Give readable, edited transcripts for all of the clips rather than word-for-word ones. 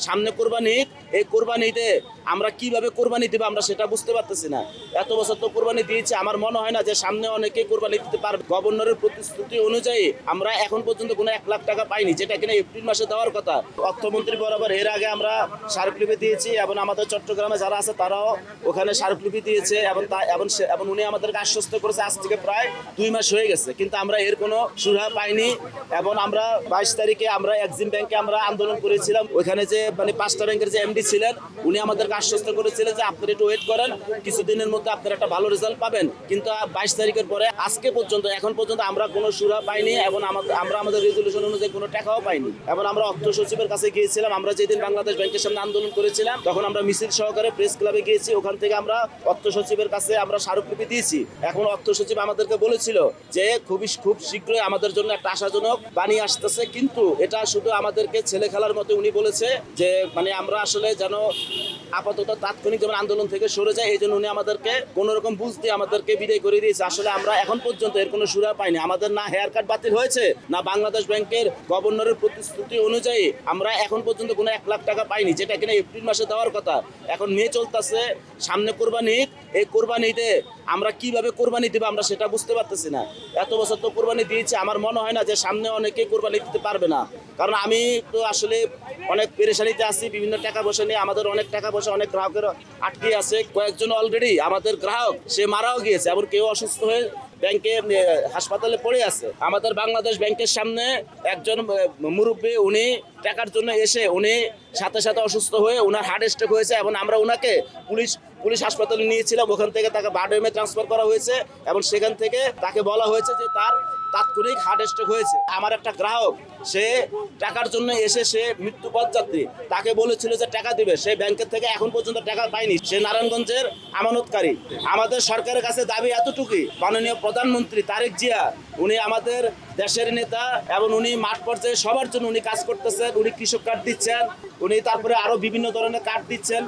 সামনে কোরবানি ঈদ, এই কোরবানি ঈদে আমরা কিভাবে কোরবানি দিব আমরা সেটা বুঝতে পারতেছি না। এত বছর তো কোরবানি দিয়েছি, আমার মনে হয় না যে সামনে অনেকে কোরবানি দিতে পারবে। গভর্নরের প্রতিশ্রুতি অনুযায়ী আমরা এখন পর্যন্ত কোনো 1 লাখ টাকা পাইনি, যেটা কিনা এপ্রিল মাসে দেওয়ার কথা। অর্থমন্ত্রী বরাবর এর আগে আমরা স্মারকলিপি দিয়েছি এবং আমাদের চট্টগ্রামে যারা আছে তারাও ওখানে স্মারকলিপি দিয়েছে এবং উনি আমাদেরকে আশ্বস্ত করেছে আজ থেকে প্রায় 2 মাস হয়ে গেছে, কিন্তু আমরা এর কোনো সুরাহা পাইনি। এবং আমরা 22 তারিখে আমরা এক্সিম ব্যাংকে আমরা আন্দোলন করেছিলাম। ওইখানে যে মানে 5টা ব্যাংকের যে এমডি ছিলেন উনি আমাদেরকে আশ্বস্ত করেছিলেন যে আপনারা একটু ওয়েট করেন, কিছুদিনের মধ্যে আপনারা একটা ভালো রেজাল্ট পাবেন। কিন্তু 22 তারিখের পরে আজকে পর্যন্ত এখন পর্যন্ত আমরা কোনো সুরাহা পাইনি এবং আমরা আমাদের রেজলিউশন অনুযায়ী কোনো টাকাও পাইনি। এবং আমরা অর্থ সচিবের কাছে গিয়েছিলাম। আমরা যেদিন বাংলাদেশ ব্যাংকের সামনে আন্দোলন করেছিলাম তখন আমরা মিছিল সহকারে প্রেস ক্লাবে গিয়েছি। ওখান থেকে আমরা অর্থ সচিবের কাছে আমরা স্মারকলিপি দিয়েছি। এখন অর্থ সচিব আমাদেরকে বলেছিল যে খুব শীঘ্রই আমাদের জন্য একটা আশাজনক বাণী আসতেছে, কিন্তু এটা শুধু আমাদেরকে ছেলে খেলার মতো উনি বলেছে যে মানে আমরা আসলে যেন আপাতত তাৎক্ষণিক যেমন আন্দোলন থেকে সরে যায়, এই জন্য উনি আমাদেরকে কোনো রকম বুঝ দিয়ে আমাদেরকে বিদায় করে দিয়েছে। আসলে আমরা এখন পর্যন্ত এর কোনো সুরাহা পাইনি। আমাদের না হেয়ার কাট বাতিল হয়েছে, না বাংলাদেশ ব্যাংকের গভর্নরের প্রতিশ্রুতি অনুযায়ী আমরা এখন পর্যন্ত কোনো 1 লাখ টাকা পাইনি, যেটা কিনা এপ্রিল মাসে দেওয়ার কথা। এখন মে চলতেছে, সামনে কোরবানি ঈদ, এই কোরবানি ঈদে আমরা কিভাবে কোরবানি দিব আমরা সেটা বুঝতে পারতেছি না। এত বছর তো কোরবানি দিয়েছি, আমার মনে হয় না যে সামনে অনেকে কোরবানি দিতে পারবে না। কারণ আমি তো আসলে অনেক পেরেশানিতে আছি, বিভিন্ন টাকা পয়সা নিয়ে আমাদের অনেক টাকা পয়সা অনেক গ্রাহকের আটকে আছে। কয়েকজন অলরেডি আমাদের গ্রাহক সে মারাও গিয়েছে, আবার কেউ অসুস্থ হয়ে ব্যাংকে হাসপাতালে পড়ে আছে। আমাদের বাংলাদেশ ব্যাংকের সামনে একজন মুরব্বী উনি টাকার জন্য এসে উনি সাথে সাথে অসুস্থ হয়ে ওনার হার্ট স্ট্রোক হয়েছে এবং আমরা ওনাকে পুলিশ হাসপাতালে নিয়েছিলাম। ওখান থেকে তাকে বারডেমে ট্রান্সফার করা হয়েছে এবং সেখান থেকে তাকে বলা হয়েছে যে তার তাৎক্ষণিক হার্ট স্ট্রোক হয়েছে। আমার একটা গ্রাহক সে টাকার জন্য এসে সে মৃত্যু পথযাত্রী, তাকে বলেছিল যে টাকা দিবে, সে ব্যাংকের থেকে এখন পর্যন্ত টাকা পায়নি। সে নারায়ণগঞ্জের আমানতকারী। আমাদের সরকারের কাছে দাবি এতটুকুই, মাননীয় প্রধানমন্ত্রী তারেক জিয়া উনি আমাদের দেশের নেতা এবং উনি মাঠ পর্যায়ে সবার জন্য উনি কাজ করতেছেন। উনি কৃষক কার্ড দিচ্ছেন, উনি তারপরে আরো বিভিন্ন ধরনের কার্ড দিচ্ছেন,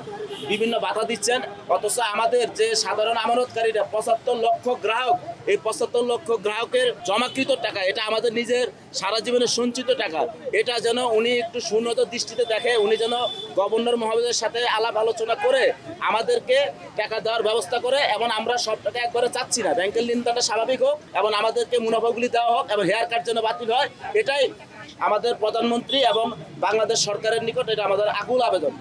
বিভিন্ন ভাতা দিচ্ছেন। অথচ আমাদের যে সাধারণ আমানতকারীরা 75 লক্ষ গ্রাহক, এই 75 লক্ষ গ্রাহকের জমাকৃত টাকা, এটা আমাদের নিজের সারা জীবনের সঞ্চিত টাকা, এটা যেন উনি একটু সুন্নত দৃষ্টিতে দেখে। উনি যেন গভর্নর মহোদয়ের সাথে আলাপ আলোচনা করে আমাদেরকে টাকা দেওয়ার ব্যবস্থা করে। এবং আমরা সব টাকা একবারে চাচ্ছি না, ব্যাংকের লেনদেনটা স্বাভাবিক হোক এবং আমাদেরকে মুনাফাগুলি দেওয়া হোক এবং হেয়ার কাট যেন বাতিল হয়। এটাই আমাদের প্রধানমন্ত্রী এবং বাংলাদেশ সরকারের নিকট এটা আমাদের আকুল আবেদন।